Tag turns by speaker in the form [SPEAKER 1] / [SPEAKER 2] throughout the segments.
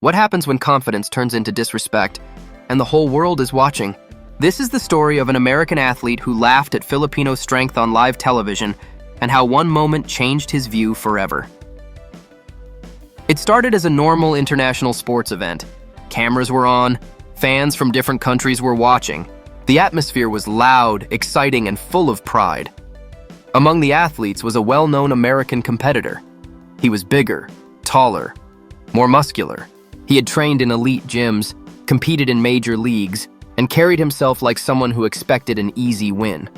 [SPEAKER 1] What happens when confidence turns into disrespect and the whole world is watching? This is the story of an American athlete who laughed at Filipino strength on live television and how one moment changed his view forever. It started as a normal international sports event. Cameras were on, fans from different countries were watching. The atmosphere was loud, exciting, and full of pride. Among the athletes was a well-known American competitor. He was bigger, taller, more muscular. He had trained in elite gyms, competed in major leagues, and carried himself like someone who expected an easy win.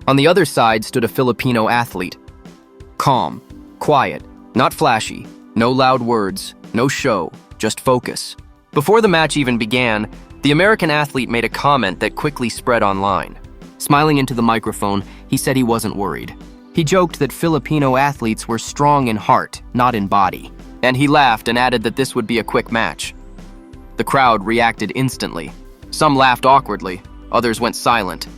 [SPEAKER 1] On the other side stood a Filipino athlete. Calm, quiet, not flashy, no loud words, no show, just focus. Before the match even began, the American athlete made a comment that quickly spread online. Smiling into the microphone, he said he wasn't worried. He joked that Filipino athletes were strong in heart, not in body. And he laughed and added that this would be a quick match. The crowd reacted instantly. Some laughed awkwardly, others went silent.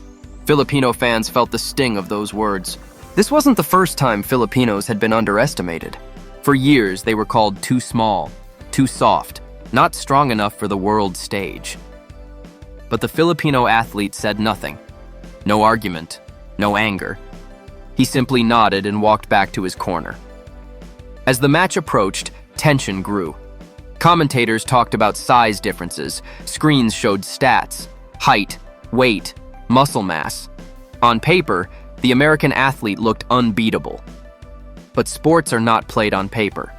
[SPEAKER 1] Filipino fans felt the sting of those words. This wasn't the first time Filipinos had been underestimated. For years, they were called too small, too soft, not strong enough for the world stage. But the Filipino athlete said nothing. No argument, no anger. He simply nodded and walked back to his corner. As the match approached, tension grew. Commentators talked about size differences, screens showed stats, height, weight, muscle mass. On paper, the American athlete looked unbeatable. But sports are not played on paper.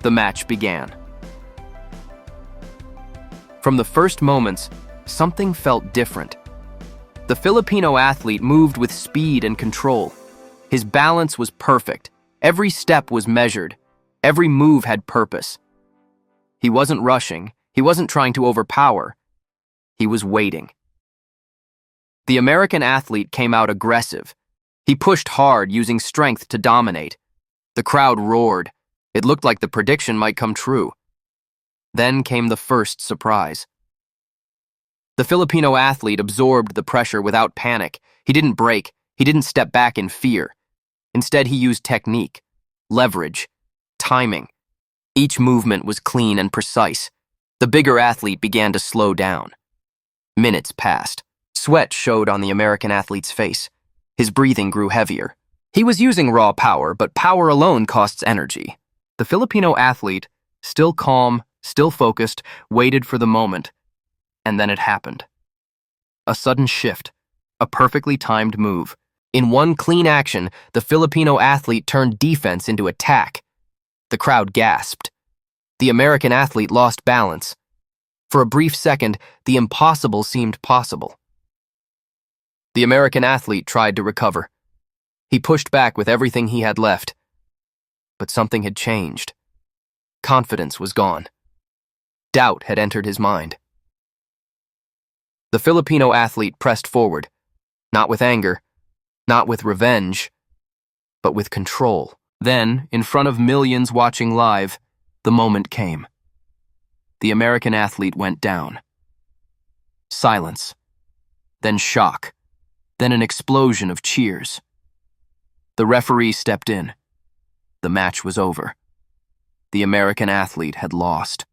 [SPEAKER 1] The match began. From the first moments, something felt different. The Filipino athlete moved with speed and control. His balance was perfect. Every step was measured. Every move had purpose. He wasn't rushing. He wasn't trying to overpower. He was waiting. The American athlete came out aggressive. He pushed hard, using strength to dominate. The crowd roared. It looked like the prediction might come true. Then came the first surprise. The Filipino athlete absorbed the pressure without panic. He didn't break. He didn't step back in fear. Instead, he used technique, leverage, timing. Each movement was clean and precise. The bigger athlete began to slow down. Minutes passed. Sweat showed on the American athlete's face. His breathing grew heavier. He was using raw power, but power alone costs energy. The Filipino athlete, still calm, still focused, waited for the moment. And then it happened. A sudden shift, a perfectly timed move. In one clean action, the Filipino athlete turned defense into attack. The crowd gasped. The American athlete lost balance. For a brief second, the impossible seemed possible. The American athlete tried to recover. He pushed back with everything he had left. But something had changed. Confidence was gone. Doubt had entered his mind. The Filipino athlete pressed forward, not with anger, not with revenge, but with control. Then, in front of millions watching live, the moment came. The American athlete went down. Silence. Then shock. Then an explosion of cheers. The referee stepped in. The match was over. The American athlete had lost.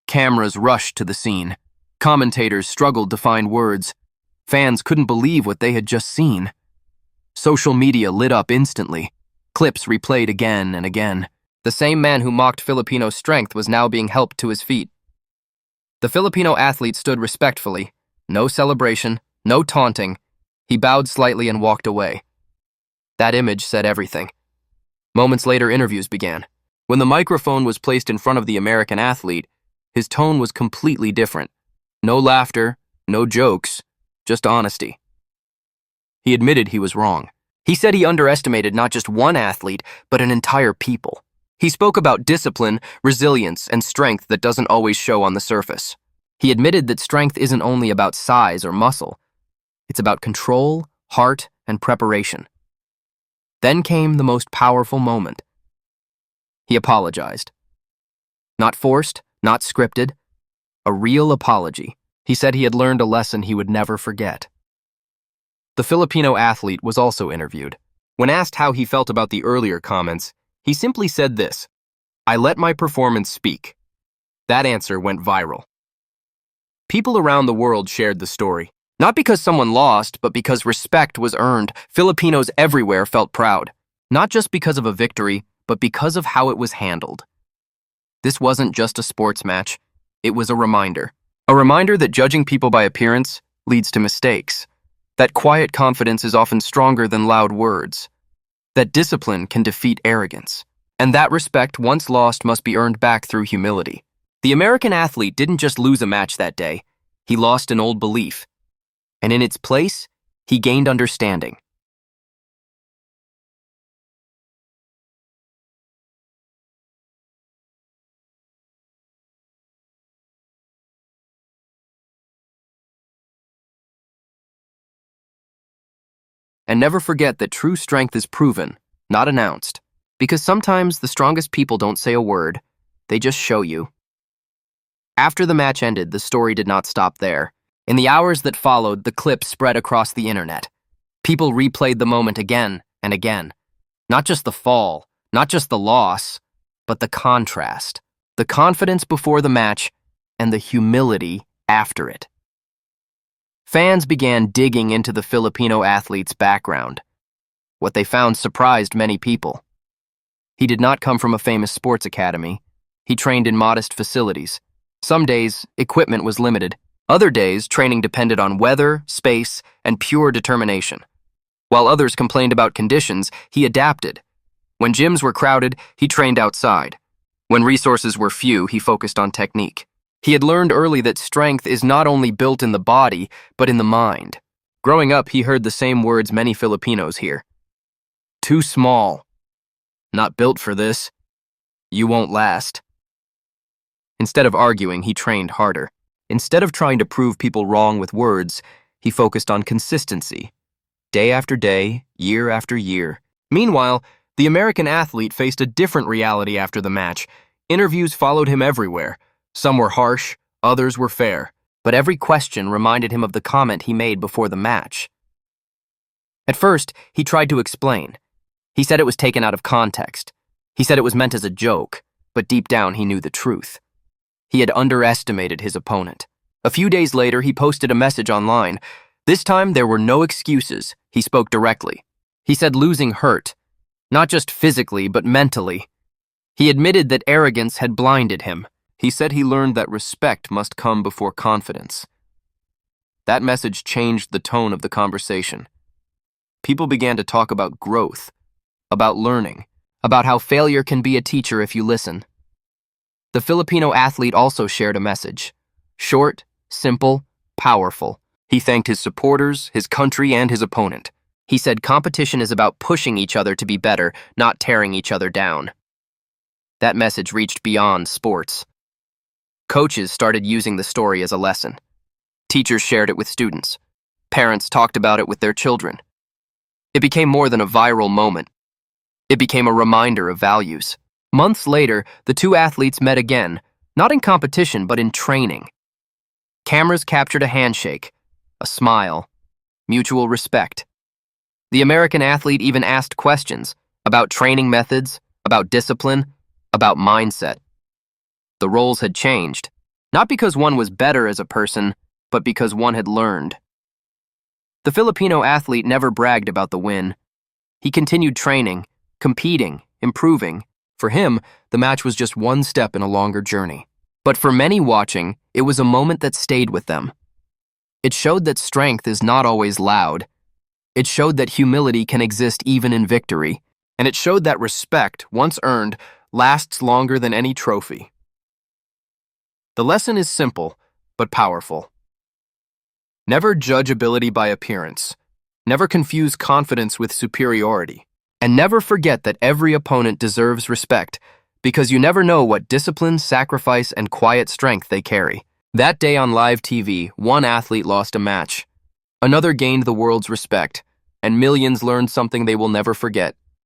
[SPEAKER 1] Cameras rushed to the scene. Commentators struggled to find words. Fans couldn't believe what they had just seen. Social media lit up instantly. Clips replayed again and again. The same man who mocked Filipino strength was now being helped to his feet. The Filipino athlete stood respectfully. No celebration, no taunting. He bowed slightly and walked away. That image said everything. Moments later, interviews began. When the microphone was placed in front of the American athlete, his tone was completely different. No laughter, no jokes, just honesty. He admitted he was wrong. He said he underestimated not just one athlete, but an entire people. He spoke about discipline, resilience, and strength that doesn't always show on the surface. He admitted that strength isn't only about size or muscle. It's about control, heart, and preparation. Then came the most powerful moment. He apologized. Not forced, not scripted. A real apology. He said he had learned a lesson he would never forget. The Filipino athlete was also interviewed. When asked how he felt about the earlier comments, he simply said this: I let my performance speak. That answer went viral. People around the world shared the story. Not because someone lost, but because respect was earned. Filipinos everywhere felt proud. Not just because of a victory, but because of how it was handled. This wasn't just a sports match. It was a reminder. A reminder that judging people by appearance leads to mistakes. That quiet confidence is often stronger than loud words. That discipline can defeat arrogance. And that respect, once lost, must be earned back through humility. The American athlete didn't just lose a match that day. He lost an old belief. And in its place, he gained understanding. And never forget that true strength is proven, not announced. Because sometimes the strongest people don't say a word, they just show you. After the match ended, the story did not stop there. In the hours that followed, the clip spread across the internet. People replayed the moment again and again. Not just the fall, not just the loss, but the contrast. The confidence before the match and the humility after it. Fans began digging into the Filipino athlete's background. What they found surprised many people. He did not come from a famous sports academy. He trained in modest facilities. Some days, equipment was limited. Other days, training depended on weather, space, and pure determination. While others complained about conditions, he adapted. When gyms were crowded, he trained outside. When resources were few, he focused on technique. He had learned early that strength is not only built in the body, but in the mind. Growing up, he heard the same words many Filipinos hear. Too small. Not built for this. You won't last. Instead of arguing, he trained harder. Instead of trying to prove people wrong with words, he focused on consistency. Day after day, year after year. Meanwhile, the American athlete faced a different reality after the match. Interviews followed him everywhere. Some were harsh, others were fair. But every question reminded him of the comment he made before the match. At first, he tried to explain. He said it was taken out of context. He said it was meant as a joke, but deep down he knew the truth. He had underestimated his opponent. A few days later, he posted a message online. This time, there were no excuses. He spoke directly. He said losing hurt, not just physically, but mentally. He admitted that arrogance had blinded him. He said he learned that respect must come before confidence. That message changed the tone of the conversation. People began to talk about growth, about learning, about how failure can be a teacher if you listen. The Filipino athlete also shared a message. Short, simple, powerful. He thanked his supporters, his country, and his opponent. He said competition is about pushing each other to be better, not tearing each other down. That message reached beyond sports. Coaches started using the story as a lesson. Teachers shared it with students. Parents talked about it with their children. It became more than a viral moment. It became a reminder of values. Months later, the two athletes met again, not in competition, but in training. Cameras captured a handshake, a smile, mutual respect. The American athlete even asked questions about training methods, about discipline, about mindset. The roles had changed, not because one was better as a person, but because one had learned. The Filipino athlete never bragged about the win. He continued training, competing, improving. For him, the match was just one step in a longer journey. But for many watching, it was a moment that stayed with them. It showed that strength is not always loud. It showed that humility can exist even in victory. And it showed that respect, once earned, lasts longer than any trophy. The lesson is simple, but powerful. Never judge ability by appearance. Never confuse confidence with superiority. And never forget that every opponent deserves respect, because you never know what discipline, sacrifice, and quiet strength they carry. That day on live TV, one athlete lost a match. Another gained the world's respect, and millions learned something they will never forget.